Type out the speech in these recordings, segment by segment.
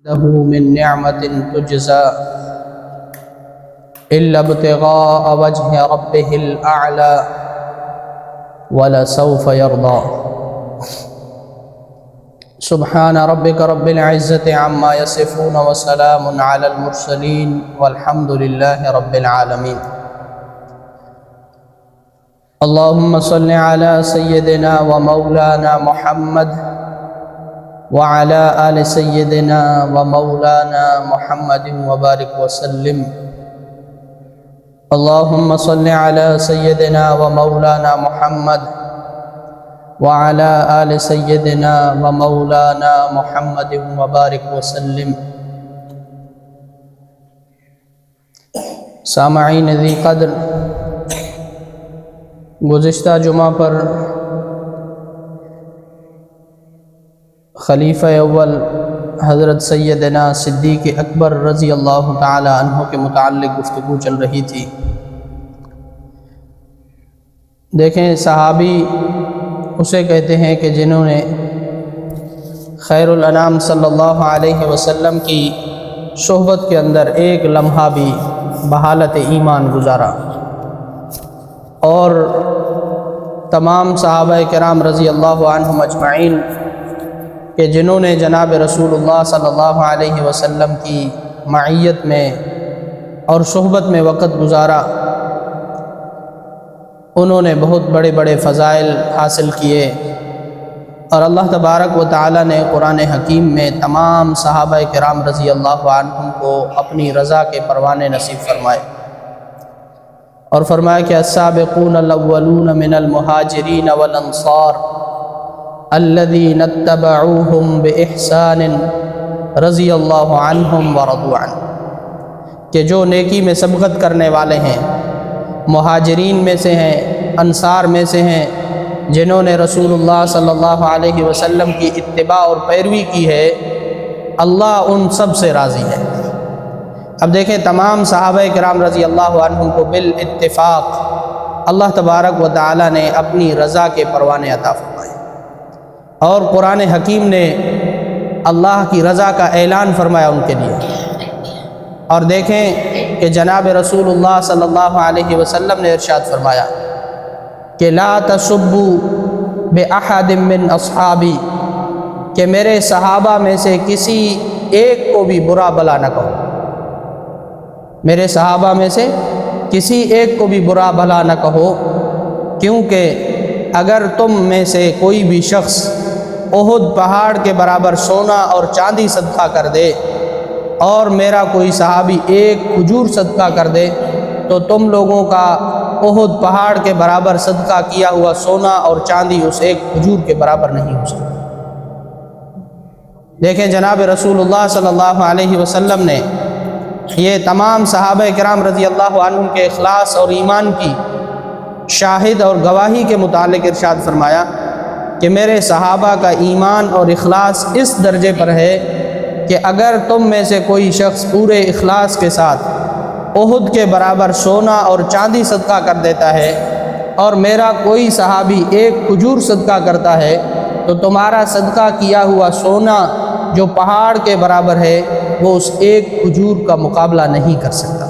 له من نعمة تجزى إلا ابتغاء وجه ربه الأعلى ولسوف يرضى سبحان ربك رب العزة عما يصفون وسلام على المرسلين والحمد لله رب العالمين اللهم صل على سيدنا ومولانا محمد وعلى آل سيدنا ومولانا محمد وبارك وسلم اللهم صل على سيدنا ومولانا محمد وعلى آل سيدنا ومولانا محمد وبارك وسلم سامعین ذی قدر، گزشتہ جمعہ پر خلیفہ اول حضرت سیدنا صدیق اکبر رضی اللہ تعالی عنہ کے متعلق گفتگو چل رہی تھی۔ دیکھیں، صحابی اسے کہتے ہیں کہ جنہوں نے خیر الانام صلی اللہ علیہ وسلم کی صحبت کے اندر ایک لمحہ بھی بحالت ایمان گزارا، اور تمام صحابہ کرام رضی اللہ عنہم اجمعین کہ جنہوں نے جناب رسول اللہ صلی اللہ علیہ وسلم کی معیت میں اور صحبت میں وقت گزارا، انہوں نے بہت بڑے بڑے فضائل حاصل کیے، اور اللہ تبارک و تعالی نے قرآن حکیم میں تمام صحابہ کرام رضی اللہ عنہم کو اپنی رضا کے پروانے نصیب فرمائے، اور فرمایا کہ السابقون الاولون من المہاجرین والانصار الذین اتبعوہم باحسان رضی اللہ عنہم ورضوا عنہ، کہ جو نیکی میں سبقت کرنے والے ہیں، مہاجرین میں سے ہیں، انصار میں سے ہیں، جنہوں نے رسول اللہ صلی اللہ علیہ وسلم کی اتباع اور پیروی کی ہے، اللہ ان سب سے راضی ہے۔ اب دیکھیں، تمام صحابہ کرام رضی اللہ عنہم کو بالاتفاق اللہ تبارک و تعالی نے اپنی رضا کے پروانے عطا فرمائے، اور قرآن حکیم نے اللہ کی رضا کا اعلان فرمایا ان کے لیے۔ اور دیکھیں کہ جناب رسول اللہ صلی اللہ علیہ وسلم نے ارشاد فرمایا کہ لا تسبوا بأحد من اصحابی، کہ میرے صحابہ میں سے کسی ایک کو بھی برا بلا نہ کہو، میرے صحابہ میں سے کسی ایک کو بھی برا بھلا نہ کہو، کیونکہ اگر تم میں سے کوئی بھی شخص احد پہاڑ کے برابر سونا اور چاندی صدقہ کر دے، اور میرا کوئی صحابی ایک کھجور صدقہ کر دے، تو تم لوگوں کا احد پہاڑ کے برابر صدقہ کیا ہوا سونا اور چاندی اس ایک کھجور کے برابر نہیں ہو سکتا۔ دیکھیں، جناب رسول اللہ صلی اللہ علیہ وسلم نے یہ تمام صحابہ کرام رضی اللہ عنہم کے اخلاص اور ایمان کی شاہد اور گواہی کے متعلق ارشاد فرمایا کہ میرے صحابہ کا ایمان اور اخلاص اس درجے پر ہے کہ اگر تم میں سے کوئی شخص پورے اخلاص کے ساتھ احد کے برابر سونا اور چاندی صدقہ کر دیتا ہے، اور میرا کوئی صحابی ایک کھجور صدقہ کرتا ہے، تو تمہارا صدقہ کیا ہوا سونا جو پہاڑ کے برابر ہے وہ اس ایک کھجور کا مقابلہ نہیں کر سکتا،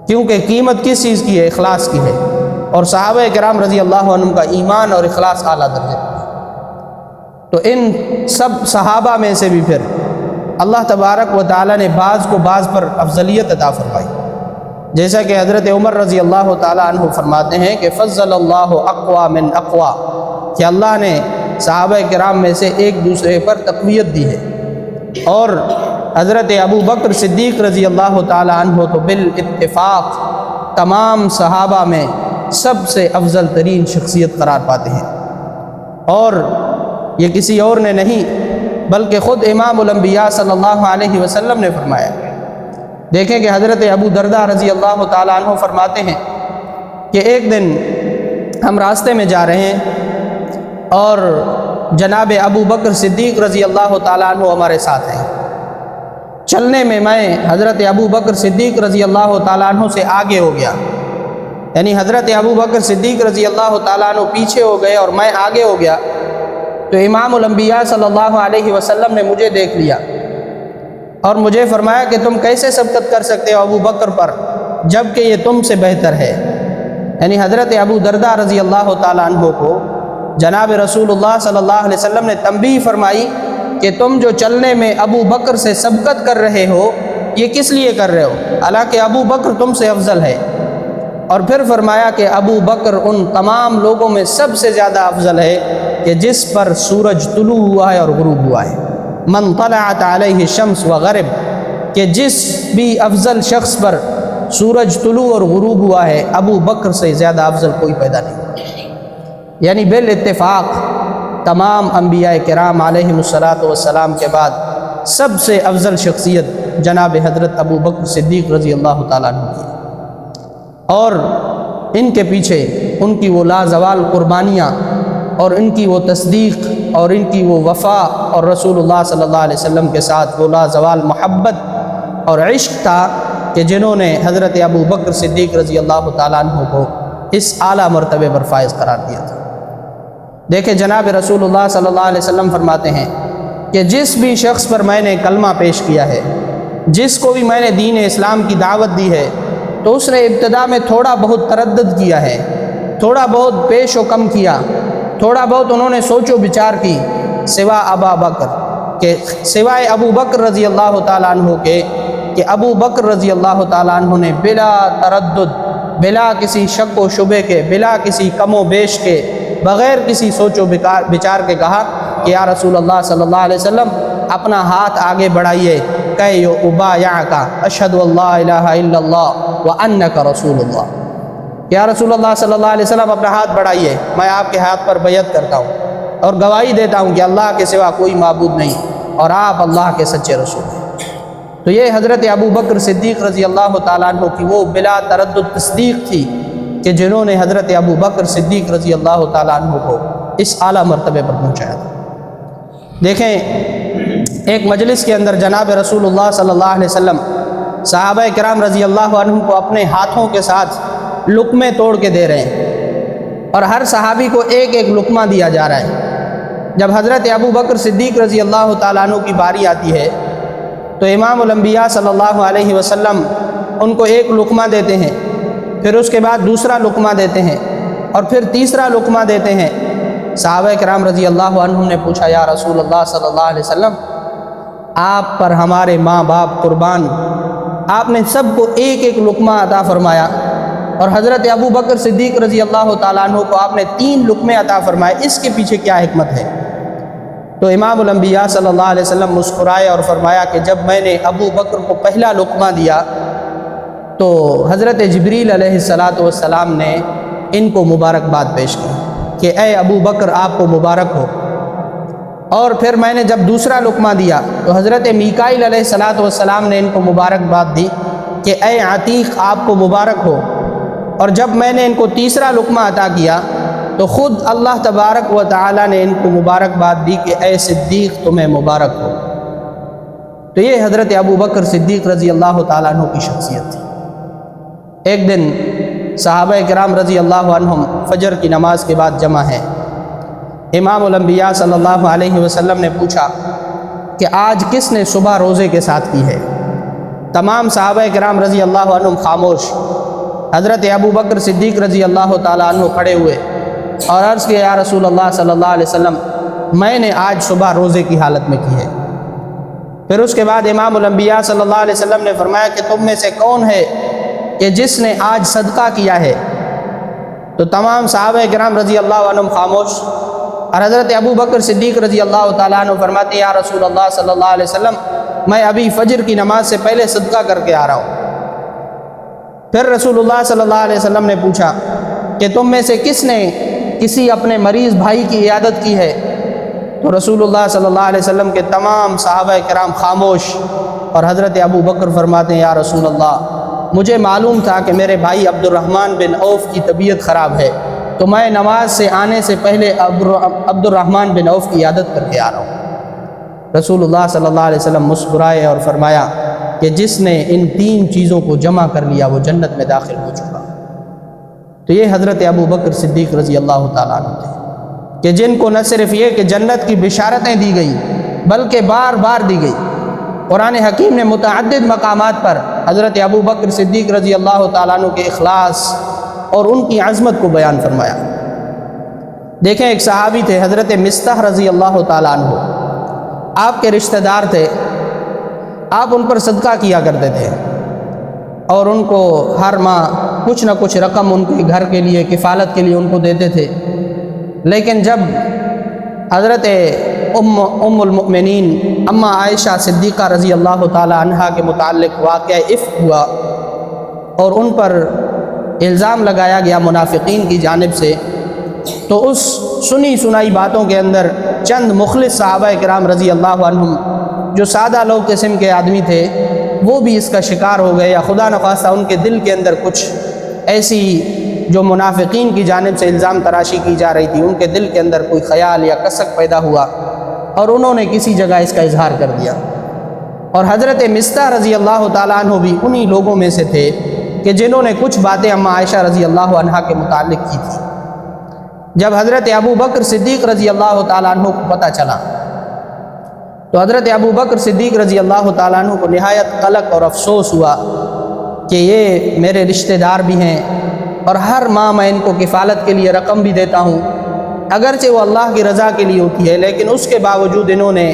کیونکہ قیمت کس چیز کی ہے؟ اخلاص کی ہے، اور صحابہ کرام رضی اللہ عنہم کا ایمان اور اخلاص اعلیٰ درجے پر ہے۔ تو ان سب صحابہ میں سے بھی پھر اللہ تبارک و تعالی نے بعض کو بعض پر افضلیت عطا فرمائی، جیسا کہ حضرت عمر رضی اللہ تعالی عنہ فرماتے ہیں کہ فضل اللہ اقوا من اقوا، کہ اللہ نے صحابہ کرام میں سے ایک دوسرے پر تقویت دی ہے، اور حضرت ابو بکر صدیق رضی اللہ تعالی عنہ تو بالاتفاق تمام صحابہ میں سب سے افضل ترین شخصیت قرار پاتے ہیں، اور یہ کسی اور نے نہیں بلکہ خود امام الانبیاء صلی اللہ علیہ وسلم نے فرمایا۔ دیکھیں کہ حضرت ابو درداء رضی اللہ تعالی عنہ فرماتے ہیں کہ ایک دن ہم راستے میں جا رہے ہیں، اور جناب ابو بکر صدیق رضی اللہ تعالی عنہ ہمارے ساتھ ہیں۔ چلنے میں میں حضرت ابو بکر صدیق رضی اللہ تعالی عنہ سے آگے ہو گیا، یعنی حضرت ابو بکر صدیق رضی اللہ تعالیٰ عنہ پیچھے ہو گئے اور میں آگے ہو گیا، تو امام الانبیاء صلی اللہ علیہ وسلم نے مجھے دیکھ لیا، اور مجھے فرمایا کہ تم کیسے سبقت کر سکتے ہو ابو بکر پر جب کہ یہ تم سے بہتر ہے۔ یعنی حضرت ابو درداء رضی اللہ تعالیٰ عنہ کو جناب رسول اللہ صلی اللہ علیہ وسلم نے تنبیہ فرمائی کہ تم جو چلنے میں ابو بکر سے سبقت کر رہے ہو یہ کس لیے کر رہے ہو، حالانکہ ابو بکر تم سے افضل ہے۔ اور پھر فرمایا کہ ابو بکر ان تمام لوگوں میں سب سے زیادہ افضل ہے کہ جس پر سورج طلوع ہوا ہے اور غروب ہوا ہے۔ من طلعت علیہ الشمس وغرب، کہ جس بھی افضل شخص پر سورج طلوع اور غروب ہوا ہے ابو بکر سے زیادہ افضل کوئی پیدا نہیں۔ یعنی بالاتفاق تمام انبیاء کرام علیہم الصلاۃ والسلام کے بعد سب سے افضل شخصیت جناب حضرت ابو بکر صدیق رضی اللہ تعالیٰ عنہ کی، اور ان کے پیچھے ان کی وہ لازوال قربانیاں اور ان کی وہ تصدیق اور ان کی وہ وفا اور رسول اللہ صلی اللہ علیہ وسلم کے ساتھ وہ لازوال محبت اور عشق تھا کہ جنہوں نے حضرت ابو بکر صدیق رضی اللہ تعالیٰ عنہ کو اس اعلیٰ مرتبے پر فائز قرار دیا تھا۔ دیکھیں جناب رسول اللہ صلی اللہ علیہ وسلم فرماتے ہیں کہ جس بھی شخص پر میں نے کلمہ پیش کیا ہے، جس کو بھی میں نے دین اسلام کی دعوت دی ہے، تو اس نے ابتدا میں تھوڑا بہت تردد کیا ہے، تھوڑا بہت پیش و کم کیا، تھوڑا بہت انہوں نے سوچ و بچار کی، سوا ابا بکر، کہ سوائے ابو بکر رضی اللہ تعالیٰ عنہ کے، کہ ابو بکر رضی اللہ تعالیٰ عنہ نے بلا تردد، بلا کسی شک و شبے کے، بلا کسی کم و بیش کے، بغیر کسی سوچ و بچار کے کہا کہ یا رسول اللہ صلی اللہ علیہ وسلم اپنا ہاتھ آگے بڑھائیے، کہ ابایعک اشہد اللہ الہ الا اللہ وانک رسول اللہ، یا رسول اللہ صلی اللہ علیہ وسلم اپنا ہاتھ بڑھائیے، میں آپ کے ہاتھ پر بیعت کرتا ہوں اور گواہی دیتا ہوں کہ اللہ کے سوا کوئی معبود نہیں اور آپ اللہ کے سچے رسول ہیں۔ تو یہ حضرت ابو بکر صدیق رضی اللہ تعالیٰ عنہ کی وہ بلا تردد تصدیق تھی کہ جنہوں نے حضرت ابو بکر صدیق رضی اللہ تعالیٰ عنہ کو اس اعلیٰ مرتبے پر پہنچایا تھا۔ دیکھیں ایک مجلس کے اندر جناب رسول اللہ صلی اللہ علیہ وسلم صحابہ کرام رضی اللہ عنہ کو اپنے ہاتھوں کے ساتھ لقمے توڑ کے دے رہے ہیں، اور ہر صحابی کو ایک ایک لقمہ دیا جا رہا ہے۔ جب حضرت ابو بکر صدیق رضی اللہ تعالیٰ عنہ کی باری آتی ہے تو امام الانبیاء صلی اللہ علیہ وسلم ان کو ایک لقمہ دیتے ہیں، پھر اس کے بعد دوسرا لقمہ دیتے ہیں، اور پھر تیسرا لقمہ دیتے ہیں۔ صحابہ کرام رضی اللہ عنہم نے پوچھا یا رسول اللہ صلی اللہ علیہ وسلم آپ پر ہمارے ماں باپ قربان، آپ نے سب کو ایک ایک لقمہ عطا فرمایا، اور حضرت ابو بکر صدیق رضی اللہ تعالیٰ عنہ کو آپ نے 3 لقمے عطا فرمائے، اس کے پیچھے کیا حکمت ہے؟ تو امام الانبیاء صلی اللہ علیہ وسلم مسکرائے اور فرمایا کہ جب میں نے ابو بکر کو پہلا لقمہ دیا تو حضرت جبریل علیہ السلام نے ان کو مبارکباد پیش کی کہ اے ابو بکر آپ کو مبارک ہو، اور پھر میں نے جب دوسرا لقمہ دیا تو حضرت میکائیل علیہ السلام نے ان کو مبارکباد دی کہ اے عتیق آپ کو مبارک ہو، اور جب میں نے ان کو تیسرا لقمہ عطا کیا تو خود اللہ تبارک و تعالی نے ان کو مبارکباد دی کہ اے صدیق تمہیں مبارک ہو۔ تو یہ حضرت ابو بکر صدیق رضی اللہ تعالیٰ عنہ کی شخصیت تھی۔ ایک دن صحابہ کرام رضی اللہ عنہم فجر کی نماز کے بعد جمع ہیں۔ امام الانبیاء صلی اللہ علیہ وسلم نے پوچھا کہ آج کس نے صبح روزے کے ساتھ کی ہے؟ تمام صحابہ کرام رضی اللہ عنہم خاموش۔ حضرت ابو بکر صدیق رضی اللہ تعالیٰ عنہ کھڑے ہوئے اور عرض کیا یا رسول اللہ صلی اللہ علیہ وسلم میں نے آج صبح روزے کی حالت میں کی ہے۔ پھر اس کے بعد امام الانبیاء صلی اللہ علیہ وسلم نے فرمایا کہ تم میں سے کون ہے کہ جس نے آج صدقہ کیا ہے؟ تو تمام صحابہ کرام رضی اللہ عنہم خاموش، اور حضرت ابو بکر صدیق رضی اللہ تعالیٰ عنہ فرماتے یا رسول اللہ صلی اللہ علیہ وسلم میں ابھی فجر کی نماز سے پہلے صدقہ کر کے آ رہا ہوں۔ پھر رسول اللہ صلی اللہ علیہ وسلم نے پوچھا کہ تم میں سے کس نے کسی اپنے مریض بھائی کی عیادت کی ہے؟ تو رسول اللہ صلی اللہ علیہ وسلم کے تمام صحابہ کرام خاموش، اور حضرت ابو بکر فرماتے ہیں یا رسول اللہ مجھے معلوم تھا کہ میرے بھائی عبد الرحمن بن عوف کی طبیعت خراب ہے، تو میں نماز سے آنے سے پہلے عبد الرحمن بن عوف کی عیادت کر کے آ رہا ہوں۔ رسول اللہ صلی اللہ علیہ وسلم مسکرائے اور فرمایا کہ جس نے ان 3 چیزوں کو جمع کر لیا وہ جنت میں داخل ہو چکا۔ تو یہ حضرت ابو بکر صدیق رضی اللہ تعالیٰ عنہ تھے کہ جن کو نہ صرف یہ کہ جنت کی بشارتیں دی گئی بلکہ بار بار دی گئی قرآن حکیم نے متعدد مقامات پر حضرت ابو بکر صدیق رضی اللہ تعالیٰ عنہ کے اخلاص اور ان کی عظمت کو بیان فرمایا۔ دیکھیں، ایک صحابی تھے حضرت مصطح رضی اللہ تعالیٰ عنہ، آپ کے رشتہ دار تھے، آپ ان پر صدقہ کیا کرتے تھے اور ان کو ہر ماہ کچھ نہ کچھ رقم ان کے گھر کے لیے، کفالت کے لیے ان کو دیتے تھے۔ لیکن جب حضرت ام المؤمنین اماں عائشہ صدیقہ رضی اللہ تعالی عنہا کے متعلق واقعہ افک ہوا اور ان پر الزام لگایا گیا منافقین کی جانب سے، تو اس سنی سنائی باتوں کے اندر چند مخلص صحابہ کرام رضی اللہ عنہم جو سادہ لوگ قسم کے آدمی تھے، وہ بھی اس کا شکار ہو گئے، یا خدا نخواستہ ان کے دل کے اندر کچھ ایسی جو منافقین کی جانب سے الزام تراشی کی جا رہی تھی، ان کے دل کے اندر کوئی خیال یا کسک پیدا ہوا اور انہوں نے کسی جگہ اس کا اظہار کر دیا۔ اور حضرت مصطح رضی اللہ تعالیٰ عنہ بھی انہی لوگوں میں سے تھے کہ جنہوں نے کچھ باتیں اماں عائشہ رضی اللہ عنہا کے متعلق کی تھی۔ جب حضرت ابو بکر صدیق رضی اللہ تعالیٰ عنہ کو پتہ چلا تو حضرت ابو بکر صدیق رضی اللہ تعالیٰ عنہ کو نہایت قلق اور افسوس ہوا کہ یہ میرے رشتہ دار بھی ہیں اور ہر ماہ میں ان کو کفالت کے لیے رقم بھی دیتا ہوں، اگرچہ وہ اللہ کی رضا کے لیے ہوتی ہے، لیکن اس کے باوجود انہوں نے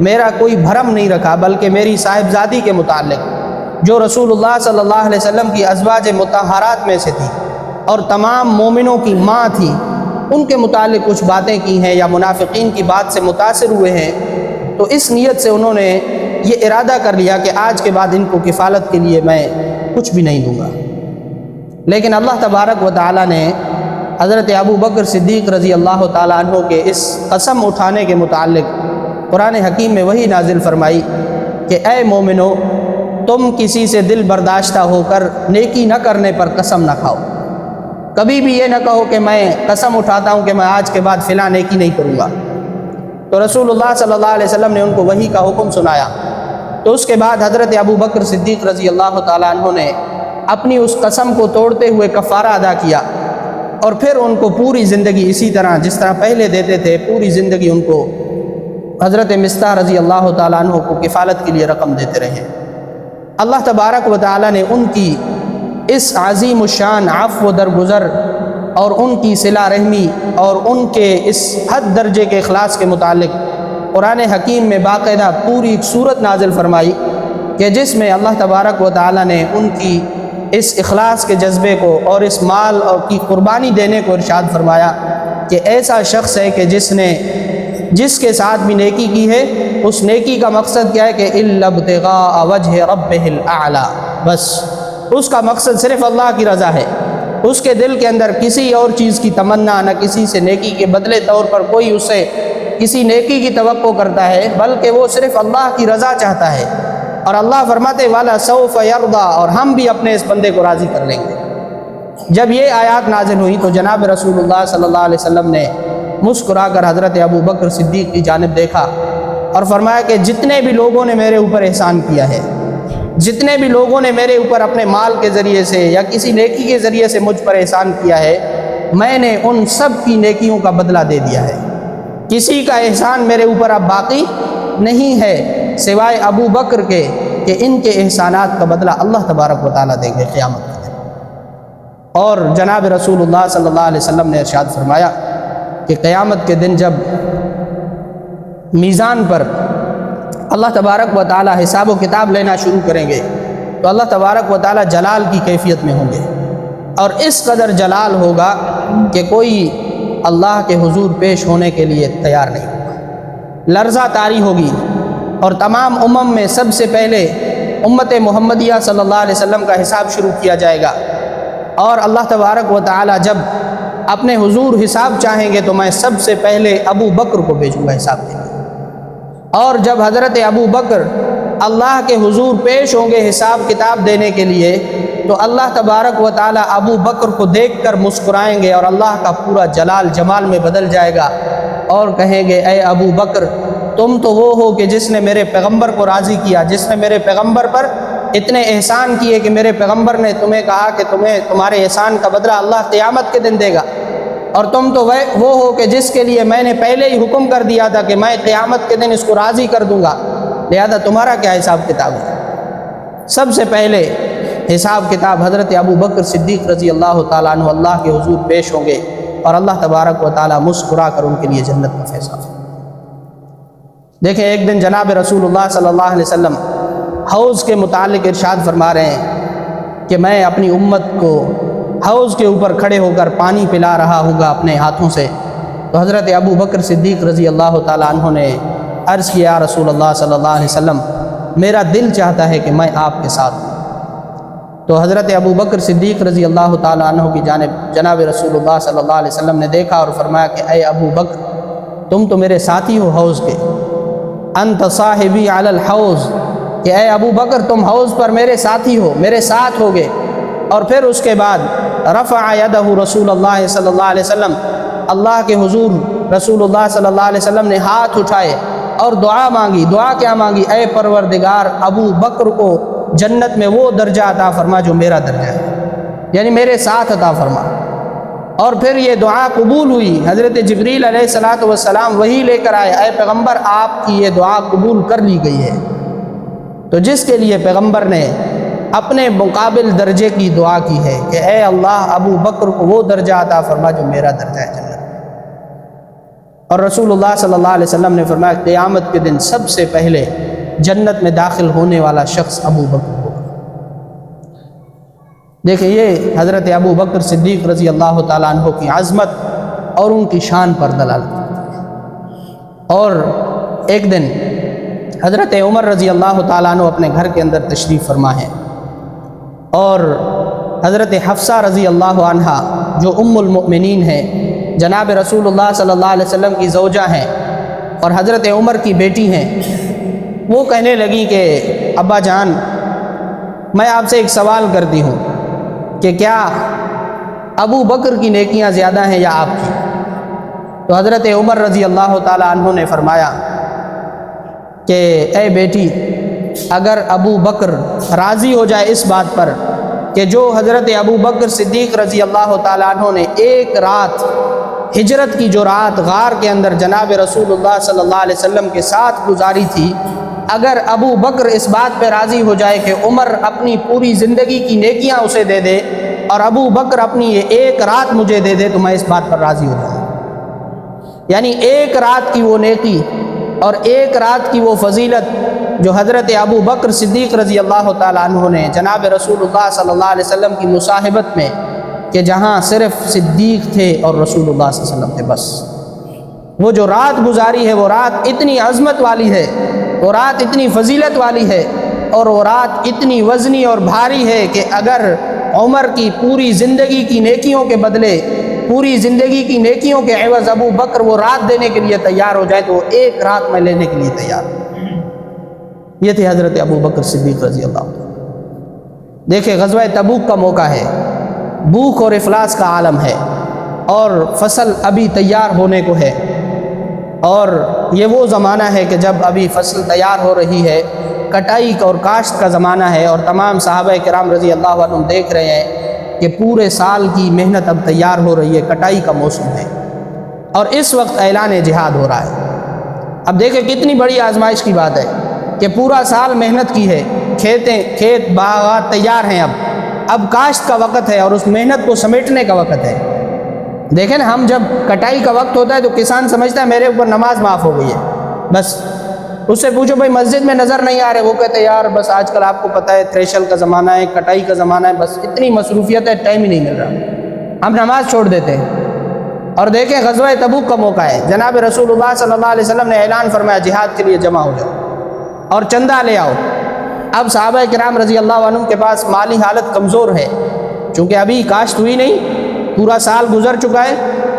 میرا کوئی بھرم نہیں رکھا، بلکہ میری صاحبزادی کے متعلق جو رسول اللہ صلی اللہ علیہ وسلم کی ازواج مطہرات میں سے تھی اور تمام مومنوں کی ماں تھی، ان کے متعلق کچھ باتیں کی ہیں یا منافقین کی بات سے متاثر ہوئے ہیں، تو اس نیت سے انہوں نے یہ ارادہ کر لیا کہ آج کے بعد ان کو کفالت کے لیے میں کچھ بھی نہیں دوں گا۔ لیکن اللہ تبارک و تعالیٰ نے حضرت ابو بکر صدیق رضی اللہ تعالیٰ عنہ کے اس قسم اٹھانے کے متعلق قرآن حکیم میں وہی نازل فرمائی کہ اے مومنو، تم کسی سے دل برداشتہ ہو کر نیکی نہ کرنے پر قسم نہ کھاؤ۔ کبھی بھی یہ نہ کہو کہ میں قسم اٹھاتا ہوں کہ میں آج کے بعد فلاں نیکی نہیں کروں گا۔ تو رسول اللہ صلی اللہ علیہ وسلم نے ان کو وحی کا حکم سنایا، تو اس کے بعد حضرت ابو بکر صدیق رضی اللہ تعالیٰ عنہ نے اپنی اس قسم کو توڑتے ہوئے کفارہ ادا کیا، اور پھر ان کو پوری زندگی اسی طرح جس طرح پہلے دیتے تھے، پوری زندگی ان کو حضرت مصطح رضی اللہ تعالیٰ عنہ کو کفالت کے لیے رقم دیتے رہے۔ اللہ تبارک و تعالیٰ نے ان کی اس عظیم الشان عفو و درگزر اور ان کی صلہ رحمی اور ان کے اس حد درجے کے اخلاص کے متعلق قرآن حکیم میں باقاعدہ پوری ایک صورت نازل فرمائی کہ جس میں اللہ تبارک و تعالیٰ نے ان کی اس اخلاص کے جذبے کو اور اس مال اور کی قربانی دینے کو ارشاد فرمایا کہ ایسا شخص ہے کہ جس کے ساتھ بھی نیکی کی ہے، اس نیکی کا مقصد کیا ہے کہ الا ابتغاء وجہ ربہ الاعلی، بس اس کا مقصد صرف اللہ کی رضا ہے، اس کے دل کے اندر کسی اور چیز کی تمنا نہ، کسی سے نیکی کے بدلے طور پر کوئی اسے کسی نیکی کی توقع کرتا ہے، بلکہ وہ صرف اللہ کی رضا چاہتا ہے۔ اور اللہ فرماتے والا سوف یرضا، اور ہم بھی اپنے اس بندے کو راضی کر لیں گے۔ جب یہ آیات نازل ہوئی تو جناب رسول اللہ صلی اللہ علیہ وسلم نے مسکرا کر حضرت ابو بکر صدیق کی جانب دیکھا اور فرمایا کہ جتنے بھی لوگوں نے میرے اوپر احسان کیا ہے، جتنے بھی لوگوں نے میرے اوپر اپنے مال کے ذریعے سے یا کسی نیکی کے ذریعے سے مجھ پر احسان کیا ہے، میں نے ان سب کی نیکیوں کا بدلہ دے دیا ہے۔ کسی کا احسان میرے اوپر اب باقی نہیں ہے سوائے ابو بکر کے، کہ ان کے احسانات کا بدلہ اللہ تبارک و تعالیٰ دیں گے قیامت کے دن۔ اور جناب رسول اللہ صلی اللہ علیہ وسلم نے ارشاد فرمایا کہ قیامت کے دن جب میزان پر اللہ تبارک و تعالیٰ حساب و کتاب لینا شروع کریں گے تو اللہ تبارک و تعالیٰ جلال کی کیفیت میں ہوں گے، اور اس قدر جلال ہوگا کہ کوئی اللہ کے حضور پیش ہونے کے لیے تیار نہیں ہوگا۔ لرزہ طاری ہوگی، اور تمام امم میں سب سے پہلے امت محمدیہ صلی اللہ علیہ وسلم کا حساب شروع کیا جائے گا، اور اللہ تبارک و تعالیٰ جب اپنے حضور حساب چاہیں گے تو میں سب سے پہلے ابو بکر کو بھیجوں گا حساب کے لیے، اور جب حضرت ابو بکر اللہ کے حضور پیش ہوں گے حساب کتاب دینے کے لیے تو اللہ تبارک و تعالیٰ ابو بکر کو دیکھ کر مسکرائیں گے، اور اللہ کا پورا جلال جمال میں بدل جائے گا، اور کہیں گے اے ابو بکر، تم تو وہ ہو کہ جس نے میرے پیغمبر کو راضی کیا، جس نے میرے پیغمبر پر اتنے احسان کیے کہ میرے پیغمبر نے تمہیں کہا کہ تمہارے احسان کا بدلہ اللہ قیامت کے دن دے گا، اور تم تو وہ ہو کہ جس کے لیے میں نے پہلے ہی حکم کر دیا تھا کہ میں قیامت کے دن اس کو راضی کر دوں گا۔ لہذا تمہارا کیا حساب کتاب ہے؟ سب سے پہلے حساب کتاب حضرت ابو بکر صدیق رضی اللہ تعالیٰ عنہ اللہ کے حضور پیش ہوں گے اور اللہ تبارک و تعالیٰ مسکرا کر ان کے لیے جنت کا فیصلہ۔ دیکھیں ایک دن جناب رسول اللہ صلی اللہ علیہ وسلم حوض کے متعلق ارشاد فرما رہے ہیں کہ میں اپنی امت کو حوض کے اوپر کھڑے ہو کر پانی پلا رہا ہوں گا اپنے ہاتھوں سے، تو حضرت ابو بکر صدیق رضی اللہ تعالیٰ عنہ نے عرض کیا یا رسول اللہ صلی اللہ علیہ وسلم میرا دل چاہتا ہے کہ میں آپ کے ساتھ ہوں۔ تو حضرت ابو بکر صدیق رضی اللہ تعالیٰ عنہ کی جانب جناب رسول اللہ صلی اللہ علیہ وسلم نے دیکھا اور فرمایا کہ اے ابو بکر تم تو میرے ساتھی ہو حوض کے، انت صاحبی علی الحوض، کہ اے ابو بکر تم حوض پر میرے ساتھی ہو، میرے ساتھ ہوگے۔ اور پھر اس کے بعد رفع یدہ رسول اللہ صلی اللہ علیہ وسلم، اللہ کے حضور رسول اللہ صلی اللہ علیہ وسلم نے ہاتھ اٹھائے اور دعا مانگی۔ دعا کیا مانگی؟ اے پروردگار ابو بکر کو جنت میں وہ درجہ عطا فرما جو میرا درجہ ہے، یعنی میرے ساتھ عطا فرما۔ اور پھر یہ دعا قبول ہوئی، حضرت جبریل علیہ الصلاۃ والسلام وہی لے کر آئے، اے پیغمبر آپ کی یہ دعا قبول کر لی گئی ہے۔ تو جس کے لیے پیغمبر نے اپنے مقابل درجے کی دعا کی ہے کہ اے اللہ ابو بکر کو وہ درجہ عطا فرما جو میرا درجہ ہے جنت۔ اور رسول اللہ صلی اللہ علیہ وسلم نے فرمایا قیامت کے دن سب سے پہلے جنت میں داخل ہونے والا شخص ابو بکر ہوگا۔ دیکھیں یہ حضرت ابو بکر صدیق رضی اللہ تعالیٰ عنہ کی عظمت اور ان کی شان پر دلالت کرتی ہے۔ اور ایک دن حضرت عمر رضی اللہ تعالیٰ عنہ اپنے گھر کے اندر تشریف فرما ہے، اور حضرت حفصہ رضی اللہ عنہا جو ام المؤمنین ہیں، جناب رسول اللہ صلی اللہ علیہ وسلم کی زوجہ ہیں اور حضرت عمر کی بیٹی ہیں، وہ کہنے لگیں کہ ابا جان میں آپ سے ایک سوال کرتی ہوں کہ کیا ابو بکر کی نیکیاں زیادہ ہیں یا آپ کی؟ تو حضرت عمر رضی اللہ تعالیٰ عنہ نے فرمایا کہ اے بیٹی اگر ابو بکر راضی ہو جائے اس بات پر کہ جو حضرت ابو بکر صدیق رضی اللہ تعالیٰ عنہ نے ایک رات ہجرت کی جو رات غار کے اندر جناب رسول اللہ صلی اللہ علیہ وسلم کے ساتھ گزاری تھی، اگر ابو بکر اس بات پہ راضی ہو جائے کہ عمر اپنی پوری زندگی کی نیکیاں اسے دے دے اور ابو بکر اپنی یہ ایک رات مجھے دے دے تو میں اس بات پر راضی ہو جاؤں۔ یعنی ایک رات کی وہ نیکی اور ایک رات کی وہ فضیلت جو حضرت ابو بکر صدیق رضی اللہ تعالیٰ عنہ نے جناب رسول اللہ صلی اللہ علیہ وسلم کی مصاحبت میں، کہ جہاں صرف صدیق تھے اور رسول اللہ صلی اللہ علیہ وسلم تھے بس، وہ جو رات گزاری ہے وہ رات اتنی عظمت والی ہے، وہ رات اتنی فضیلت والی ہے، اور وہ رات اتنی وزنی اور بھاری ہے کہ اگر عمر کی پوری زندگی کی نیکیوں کے بدلے، پوری زندگی کی نیکیوں کے عوض ابو بکر وہ رات دینے کے لیے تیار ہو جائے تو وہ ایک رات میں لینے کے لیے تیار ہو۔ یہ تھے حضرت ابو بکر صدیق رضی اللہ عنہ۔ دیکھیں غزوہ تبوک کا موقع ہے، بھوک اور افلاس کا عالم ہے، اور فصل ابھی تیار ہونے کو ہے، اور یہ وہ زمانہ ہے کہ جب ابھی فصل تیار ہو رہی ہے، کٹائی اور کاشت کا زمانہ ہے، اور تمام صحابہ کرام رضی اللہ عنہم دیکھ رہے ہیں کہ پورے سال کی محنت اب تیار ہو رہی ہے، کٹائی کا موسم ہے، اور اس وقت اعلان جہاد ہو رہا ہے۔ اب دیکھیں کتنی بڑی آزمائش کی بات ہے کہ پورا سال محنت کی ہے، کھیت باغات تیار ہیں، اب کاشت کا وقت ہے اور اس محنت کو سمیٹنے کا وقت ہے۔ دیکھیں نا، ہم جب کٹائی کا وقت ہوتا ہے تو کسان سمجھتا ہے میرے اوپر نماز معاف ہو گئی ہے، بس اس سے پوچھو بھائی مسجد میں نظر نہیں آ رہے، وہ کہتے ہیں یار بس آج کل آپ کو پتہ ہے تھریشل کا زمانہ ہے، کٹائی کا زمانہ ہے، بس اتنی مصروفیت ہے، ٹائم ہی نہیں مل رہا، ہم نماز چھوڑ دیتے ہیں۔ اور دیکھیں غزوہ تبوک کا موقع ہے، جناب رسول اللہ صلی اللہ علیہ وسلم نے اعلان فرمایا جہاد کے لیے جمع ہو جاؤ اور چندہ لے آؤ۔ اب صحابہ کرام رضی اللہ عنہ کے پاس مالی حالت کمزور ہے، چونکہ ابھی کاشت ہوئی نہیں، پورا سال گزر چکا ہے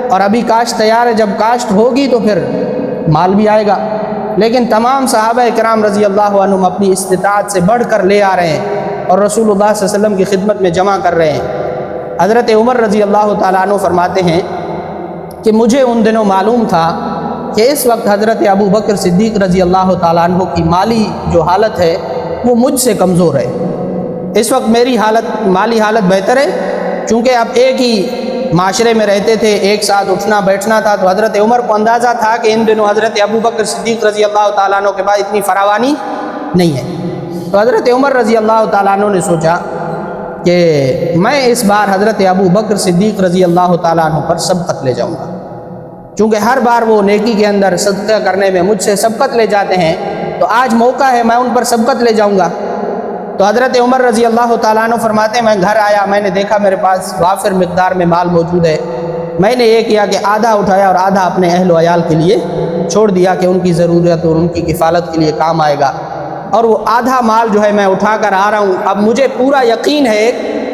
اور ابھی کاشت تیار ہے، جب کاشت ہوگی تو پھر مال بھی آئے گا، لیکن تمام صحابہ کرام رضی اللہ عنہ اپنی استطاعت سے بڑھ کر لے آ رہے ہیں اور رسول اللہ صلی اللہ علیہ وسلم کی خدمت میں جمع کر رہے ہیں۔ حضرت عمر رضی اللہ تعالیٰ عنہ فرماتے ہیں کہ مجھے ان دنوں معلوم تھا کہ اس وقت حضرت ابو بکر صدیق رضی اللہ تعالیٰ عنہ کی مالی جو حالت ہے وہ مجھ سے کمزور ہے، اس وقت میری مالی حالت بہتر ہے، چونکہ اب ایک ہی معاشرے میں رہتے تھے، ایک ساتھ اٹھنا بیٹھنا تھا، تو حضرت عمر کو اندازہ تھا کہ ان دنوں حضرت ابو بکر صدیق رضی اللہ تعالیٰ عنہ کے بعد اتنی فراوانی نہیں ہے۔ تو حضرت عمر رضی اللہ تعالیٰ عنہ نے سوچا کہ میں اس بار حضرت ابو بکر صدیق رضی اللہ تعالیٰ عنہ پر سبقت لے جاؤں گا، چونکہ ہر بار وہ نیکی کے اندر صدقہ کرنے میں مجھ سے سبقت لے جاتے ہیں، تو آج موقع ہے میں ان پر سبقت لے جاؤں گا۔ تو حضرت عمر رضی اللہ تعالیٰ عنہ فرماتے ہیں میں گھر آیا، میں نے دیکھا میرے پاس وافر مقدار میں مال موجود ہے، میں نے یہ کیا کہ آدھا اٹھایا اور آدھا اپنے اہل و عیال کے لیے چھوڑ دیا کہ ان کی ضرورت اور ان کی کفالت کے لیے کام آئے گا، اور وہ آدھا مال جو ہے میں اٹھا کر آ رہا ہوں۔ اب مجھے پورا یقین ہے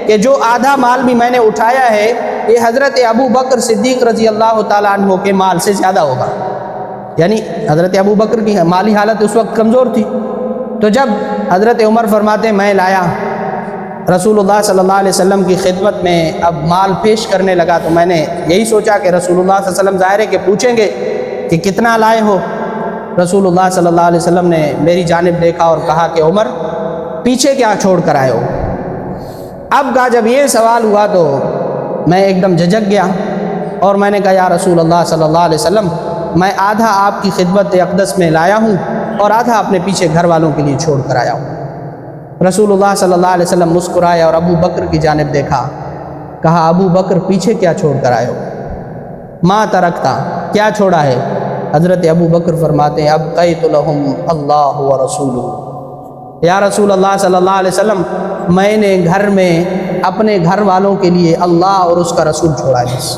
کہ جو آدھا مال بھی میں نے اٹھایا ہے یہ حضرت ابو بکر صدیق رضی اللہ تعالیٰ عنہ کے مال سے زیادہ ہوگا، یعنی حضرت ابو بکر کی مالی حالت اس وقت کمزور تھی۔ تو جب حضرت عمر فرماتے میں لایا، رسول اللہ صلی اللہ علیہ وسلم کی خدمت میں اب مال پیش کرنے لگا، تو میں نے یہی سوچا کہ رسول اللہ صلی اللہ علیہ وسلم ظاہر ہے کہ پوچھیں گے کہ کتنا لائے ہو۔ رسول اللہ صلی اللہ علیہ وسلم نے میری جانب دیکھا اور کہا کہ عمر پیچھے کیا چھوڑ کر آئے ہو۔ اب کا جب یہ سوال ہوا تو میں ایک دم جھجک گیا اور میں نے کہا یا رسول اللہ صلی اللہ علیہ وسلم میں آدھا آپ کی خدمت اقدس میں لایا ہوں اور آدھا اپنے پیچھے گھر والوں کے لیے چھوڑ کر آیا ہوں۔ رسول اللہ صلی اللہ علیہ وسلم مسکرائے اور ابو بکر کی جانب دیکھا، کہا ابو بکر پیچھے کیا چھوڑ کر آئے ہو؟ ما ترکتا، کیا چھوڑا ہے؟ حضرت ابو بکر فرماتے ہیں ابقیت لہم اللہ و رسولہ، یا رسول اللہ صلی اللہ علیہ وسلم میں نے گھر میں اپنے گھر والوں کے لیے اللہ اور اس کا رسول چھوڑا ہے بس۔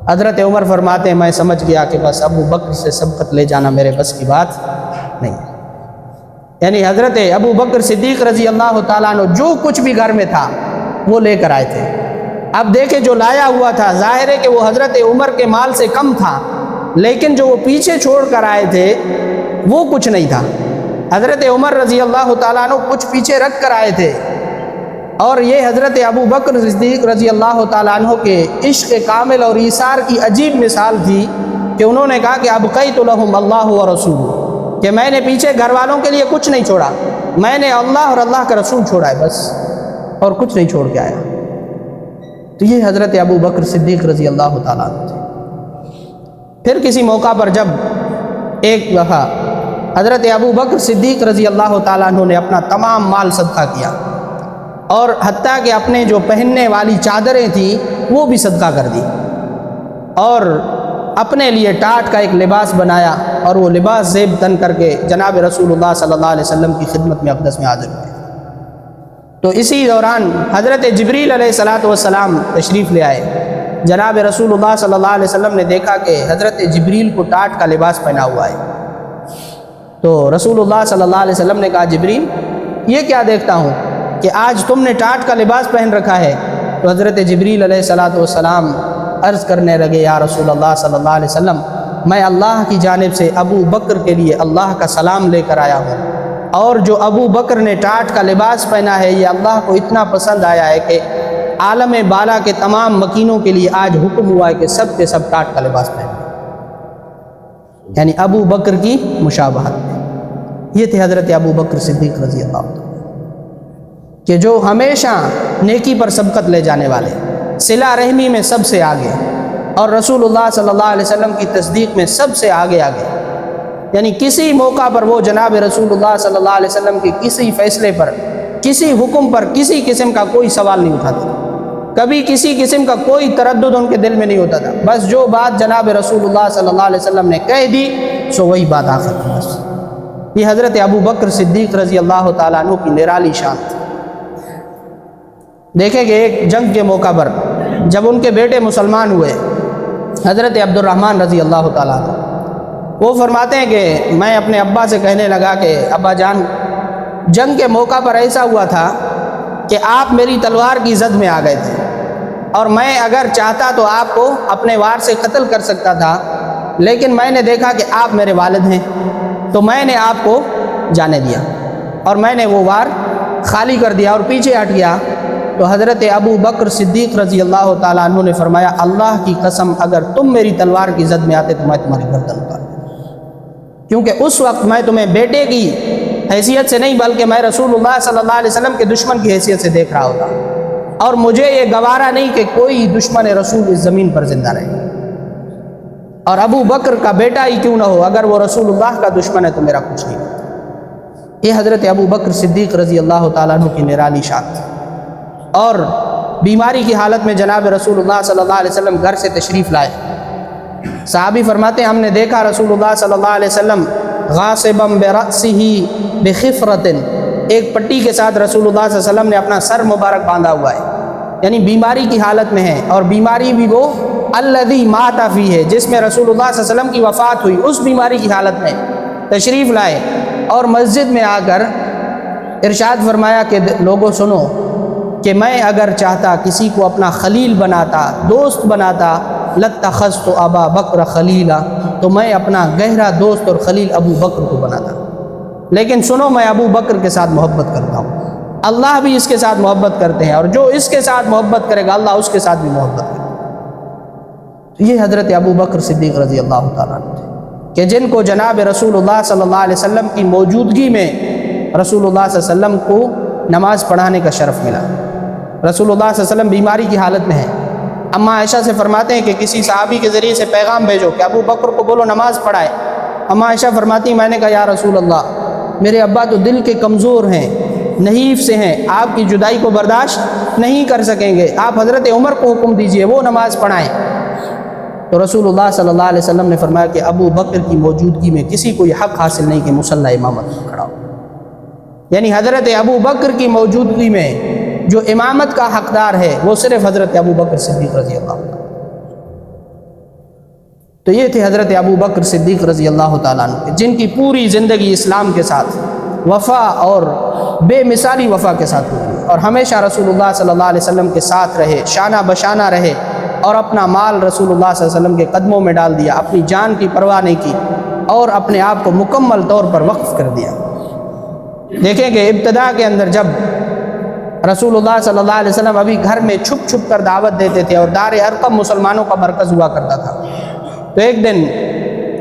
حضرت عمر فرماتے ہیں میں سمجھ گیا کہ بس ابو بکر سے سبقت لے جانا میرے بس کی بات نہیں ہے، یعنی حضرت ابو بکر صدیق رضی اللہ تعالیٰ عنہ جو کچھ بھی گھر میں تھا وہ لے کر آئے تھے۔ اب دیکھیں جو لایا ہوا تھا ظاہر ہے کہ وہ حضرت عمر کے مال سے کم تھا، لیکن جو وہ پیچھے چھوڑ کر آئے تھے وہ کچھ نہیں تھا۔ حضرت عمر رضی اللہ تعالیٰ عنہ کچھ پیچھے رکھ کر آئے تھے، اور یہ حضرت ابو بکر صدیق رضی اللہ تعالیٰ عنہ کے عشق کامل اور ایثار کی عجیب مثال تھی کہ انہوں نے کہا کہ ابقیت لہم اللہ و رسولہ، کہ میں نے پیچھے گھر والوں کے لیے کچھ نہیں چھوڑا، میں نے اللہ اور اللہ کا رسول چھوڑا ہے بس، اور کچھ نہیں چھوڑ کے آیا۔ تو یہ حضرت ابو بکر صدیق رضی اللہ تعالیٰ عنہ تھے۔ پھر کسی موقع پر جب ایک دفعہ حضرت ابو بکر صدیق رضی اللہ تعالیٰ عنہ نے اپنا تمام مال صدقہ کیا، اور حتیٰ کہ اپنے جو پہننے والی چادریں تھیں وہ بھی صدقہ کر دی، اور اپنے لیے ٹاٹ کا ایک لباس بنایا، اور وہ لباس زیب تن کر کے جناب رسول اللہ صلی اللہ علیہ وسلم کی خدمت میں اقدس میں حاضر ہوئے۔ تو اسی دوران حضرت جبریل علیہ السلام تشریف لے آئے۔ جناب رسول اللہ صلی اللہ علیہ وسلم نے دیکھا کہ حضرت جبریل کو ٹاٹ کا لباس پہنا ہوا ہے، تو رسول اللہ صلی اللہ علیہ وسلم نے کہا جبریل یہ کیا دیکھتا ہوں کہ آج تم نے ٹاٹ کا لباس پہن رکھا ہے؟ تو حضرت جبریل علیہ السلام عرض کرنے لگے یا رسول اللہ صلی اللہ علیہ وسلم میں اللہ کی جانب سے ابو بکر کے لیے اللہ کا سلام لے کر آیا ہوں، اور جو ابو بکر نے ٹاٹ کا لباس پہنا ہے یہ اللہ کو اتنا پسند آیا ہے کہ عالم بالا کے تمام مکینوں کے لیے آج حکم ہوا ہے کہ سب کے سب ٹاٹ کا لباس پہنے، یعنی ابو بکر کی مشابہت میں۔ یہ تھے حضرت ابو بکر صدیق رضی اللہ عنہ کہ جو ہمیشہ نیکی پر سبقت لے جانے والے، صلہ رحمی میں سب سے آگے، اور رسول اللہ صلی اللہ علیہ وسلم کی تصدیق میں سب سے آگے، یعنی کسی موقع پر وہ جناب رسول اللہ صلی اللہ علیہ وسلم کے کسی فیصلے پر، کسی حکم پر کسی قسم کا کوئی سوال نہیں اٹھاتے، کبھی کسی قسم کا کوئی تردد ان کے دل میں نہیں ہوتا تھا، بس جو بات جناب رسول اللہ صلی اللہ علیہ وسلم نے کہہ دی سو وہی بات آخر تھی بس۔ یہ حضرت ابو بکر صدیق رضی اللہ تعالیٰ عنہ کی نرالی شان تھی۔ دیکھیں کہ ایک جنگ کے موقع پر جب ان کے بیٹے مسلمان ہوئے حضرت عبد الرحمن رضی اللہ تعالیٰ عنہ، وہ فرماتے ہیں کہ میں اپنے ابا سے کہنے لگا کہ ابا جان جنگ کے موقع پر ایسا ہوا تھا کہ آپ میری تلوار کی زد میں آ گئے تھے، اور میں اگر چاہتا تو آپ کو اپنے وار سے قتل کر سکتا تھا، لیکن میں نے دیکھا کہ آپ میرے والد ہیں تو میں نے آپ کو جانے دیا، اور میں نے وہ وار خالی کر دیا اور پیچھے ہٹ گیا۔ تو حضرت ابو بکر صدیق رضی اللہ تعالیٰ عنہ نے فرمایا اللہ کی قسم اگر تم میری تلوار کی زد میں آتے تو میں تمہاری گردن اتار دیتا، کیونکہ اس وقت میں تمہیں بیٹے کی حیثیت سے نہیں بلکہ میں رسول اللہ صلی اللہ علیہ وسلم کے دشمن کی حیثیت سے دیکھ رہا ہوتا، اور مجھے یہ گوارا نہیں کہ کوئی دشمن رسول اس زمین پر زندہ رہے، اور ابو بکر کا بیٹا ہی کیوں نہ ہو، اگر وہ رسول اللہ کا دشمن ہے تو میرا کچھ نہیں ہوتا۔ یہ حضرت ابو بکر صدیق رضی اللہ تعالیٰ عنہ کی نرالی شان تھی۔ اور بیماری کی حالت میں جناب رسول اللہ صلی اللہ علیہ وسلم گھر سے تشریف لائے۔ صحابی فرماتے ہیں ہم نے دیکھا رسول اللہ صلی اللہ علیہ وسلم غاصبا برأسہ بخفرۃ، ایک پٹی کے ساتھ رسول اللہ صلی اللہ علیہ وسلم نے اپنا سر مبارک باندھا ہوا ہے، یعنی بیماری کی حالت میں ہے، اور بیماری بھی وہ الذی مات فیہ ہے، جس میں رسول اللہ صلی اللہ علیہ وسلم کی وفات ہوئی، اس بیماری کی حالت میں تشریف لائے۔ اور مسجد میں آ کر ارشاد فرمایا کہ لوگوں سنو کہ میں اگر چاہتا کسی کو اپنا خلیل بناتا، دوست بناتا، لاتخذت ابا بکر خلیلا، تو میں اپنا گہرا دوست اور خلیل ابو بکر کو بناتا، لیکن سنو میں ابو بکر کے ساتھ محبت کرتا ہوں، اللہ بھی اس کے ساتھ محبت کرتے ہیں، اور جو اس کے ساتھ محبت کرے گا اللہ اس کے ساتھ بھی محبت کرے گا۔ تو یہ حضرت ابو بکر صدیق رضی اللہ تعالیٰ عنہ تھے کہ جن کو جناب رسول اللہ صلی اللہ علیہ وسلم کی موجودگی میں رسول اللہ صلی اللہ علیہ وسلم کو نماز پڑھانے کا شرف ملا۔ رسول اللہ صلی اللہ علیہ وسلم بیماری کی حالت میں ہیں، اماں عائشہ سے فرماتے ہیں کہ کسی صحابی کے ذریعے سے پیغام بھیجو کہ ابو بکر کو بولو نماز پڑھائے۔ اماں عائشہ فرماتی ہیں میں نے کہا یا رسول اللہ میرے ابا تو دل کے کمزور ہیں، نحیف سے ہیں، آپ کی جدائی کو برداشت نہیں کر سکیں گے، آپ حضرت عمر کو حکم دیجئے وہ نماز پڑھائیں۔ تو رسول اللہ صلی اللہ علیہ وسلم نے فرمایا کہ ابو بکر کی موجودگی میں کسی کو یہ حق حاصل نہیں کہ مصلی امامت میں کھڑا ہو، یعنی حضرت ابو بکر کی موجودگی میں جو امامت کا حقدار ہے وہ صرف حضرت ابو بکر صدیق رضی اللہ عنہ۔ تو یہ تھے حضرت ابو بکر صدیق رضی اللہ تعالیٰ عنہ جن کی پوری زندگی اسلام کے ساتھ وفا اور بے مثالی وفا کے ساتھ ہوئی، اور ہمیشہ رسول اللہ صلی اللہ علیہ وسلم کے ساتھ رہے، شانہ بشانہ رہے، اور اپنا مال رسول اللہ صلی اللہ علیہ وسلم کے قدموں میں ڈال دیا، اپنی جان کی پرواہ نہیں کی، اور اپنے آپ کو مکمل طور پر وقف کر دیا۔ دیکھیں کہ ابتدا کے اندر جب رسول اللہ صلی اللہ علیہ وسلم ابھی گھر میں چھپ چھپ کر دعوت دیتے تھے، اور دار ارقم مسلمانوں کا مرکز ہوا کرتا تھا، تو ایک دن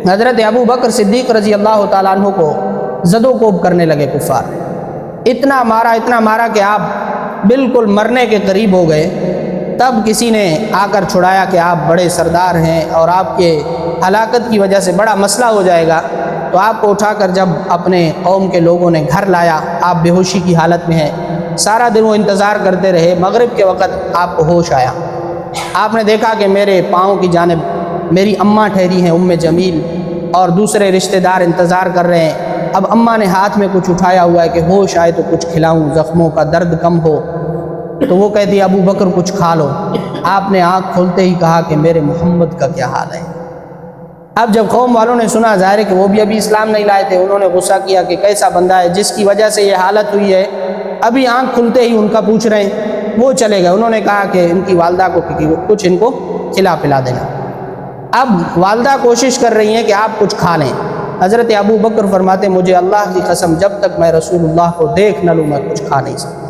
حضرت ابو بکر صدیق رضی اللہ تعالیٰ عنہ کو زد و کوب کرنے لگے کفار، اتنا مارا کہ آپ بالکل مرنے کے قریب ہو گئے۔ تب کسی نے آ کر چھڑایا کہ آپ بڑے سردار ہیں اور آپ کے ہلاکت کی وجہ سے بڑا مسئلہ ہو جائے گا، تو آپ کو اٹھا کر جب اپنے قوم کے لوگوں نے گھر لایا، آپ بے ہوشی کی حالت میں ہیں، سارا دن وہ انتظار کرتے رہے، مغرب کے وقت آپ کو ہوش آیا، آپ نے دیکھا کہ میرے پاؤں کی جانب میری اماں ٹھہری ہیں ام جمیل، اور دوسرے رشتہ دار انتظار کر رہے ہیں۔ اب اماں نے ہاتھ میں کچھ اٹھایا ہوا ہے کہ ہوش آئے تو کچھ کھلاؤں، زخموں کا درد کم ہو، تو وہ کہتی ابو بکر کچھ کھا لو۔ آپ نے آنکھ کھولتے ہی کہا کہ میرے محمد کا کیا حال ہے۔ اب جب قوم والوں نے سنا، ظاہر ہے کہ وہ بھی ابھی اسلام نہیں لائے تھے، انہوں نے غصہ کیا کہ کیسا بندہ ہے جس کی وجہ سے یہ حالت ہوئی ہے، ابھی آنکھ کھلتے ہی ان کا پوچھ رہے ہیں، وہ چلے گئے۔ انہوں نے کہا کہ ان کی والدہ کو کچھ ان کو کھلا پلا دینا۔ اب والدہ کوشش کر رہی ہیں کہ آپ کچھ کھا لیں۔ حضرت ابو بکر فرماتے مجھے اللہ کی قسم جب تک میں رسول اللہ کو دیکھ نہ لوں میں کچھ کھا نہیں سکتا۔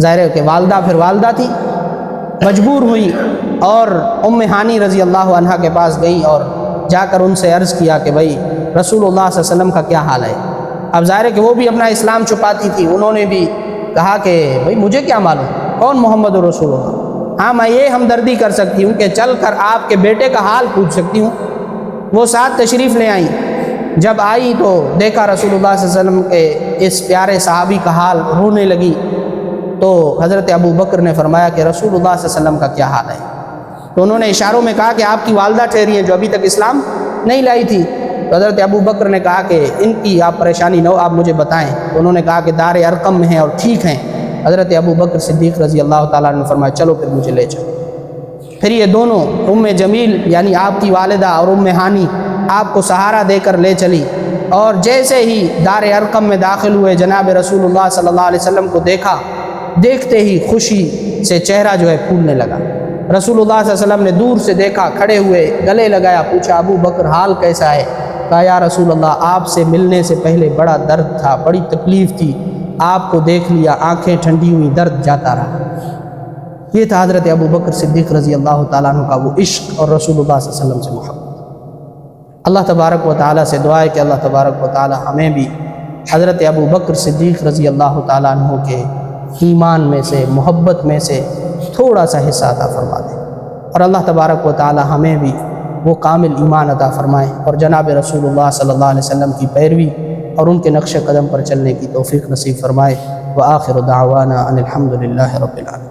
ظاہر ہے کہ والدہ پھر والدہ تھی، مجبور ہوئی اور ام ہانی رضی اللہ عنہا کے پاس گئی اور جا کر ان سے عرض کیا کہ بھائی رسول اللہ صلی اللہ علیہ وسلم کا کیا حال ہے۔ اب ظاہر ہے کہ وہ بھی اپنا اسلام چھپاتی تھی، انہوں نے بھی کہا کہ بھائی مجھے کیا معلوم کون محمد رسول اللہ، ہاں میں یہ ہمدردی کر سکتی ہوں کہ چل کر آپ کے بیٹے کا حال پوچھ سکتی ہوں۔ وہ ساتھ تشریف لے آئیں، جب آئی تو دیکھا رسول اللہ صلی اللہ علیہ وسلم کے اس پیارے صحابی کا حال، رونے لگی۔ تو حضرت ابو بکر نے فرمایا کہ رسول اللہ صلی اللہ علیہ وسلم کا کیا حال ہے، تو انہوں نے اشاروں میں کہا کہ آپ کی والدہ ٹھہری ہیں جو ابھی تک اسلام نہیں لائی تھی۔ تو حضرت ابو بکر نے کہا کہ ان کی آپ پریشانی نہ ہو، آپ مجھے بتائیں۔ تو انہوں نے کہا کہ دار ارقم میں ہیں اور ٹھیک ہیں۔ حضرت ابو بکر صدیق رضی اللہ تعالیٰ نے فرمایا چلو پھر مجھے لے چلو۔ پھر یہ دونوں ام جمیل یعنی آپ کی والدہ اور ام ہانی آپ کو سہارا دے کر لے چلی، اور جیسے ہی دار ارقم میں داخل ہوئے جناب رسول اللہ صلی اللہ علیہ وسلم کو دیکھا، دیکھتے ہی خوشی سے چہرہ جو ہے پھولنے لگا۔ رسول اللہ صلی اللہ علیہ وسلم نے دور سے دیکھا، کھڑے ہوئے گلے لگایا، پوچھا ابو بکر حال کیسا ہے؟ کہا یا رسول اللہ آپ سے ملنے سے پہلے بڑا درد تھا، بڑی تکلیف تھی، آپ کو دیکھ لیا آنکھیں ٹھنڈی ہوئی، درد جاتا رہا۔ یہ تھا حضرت ابو بکر صدیق رضی اللہ تعالیٰ عنہ کا وہ عشق اور رسول اللہ صلی اللہ علیہ وسلم سے محبت۔ اللہ تبارک و تعالیٰ سے دعا ہے کہ اللہ تبارک و تعالیٰ ہمیں بھی حضرت ابو بکر صدیق رضی اللہ تعالیٰ عنہ کے ایمان میں سے، محبت میں سے تھوڑا سا حصہ عطا فرما دے، اور اللہ تبارک و تعالیٰ ہمیں بھی وہ کامل ایمان عطا فرمائے، اور جناب رسول اللہ صلی اللہ علیہ وسلم کی پیروی اور ان کے نقش قدم پر چلنے کی توفیق نصیب فرمائے۔ وآخر دعوانا ان الحمد للہ رب العالمین۔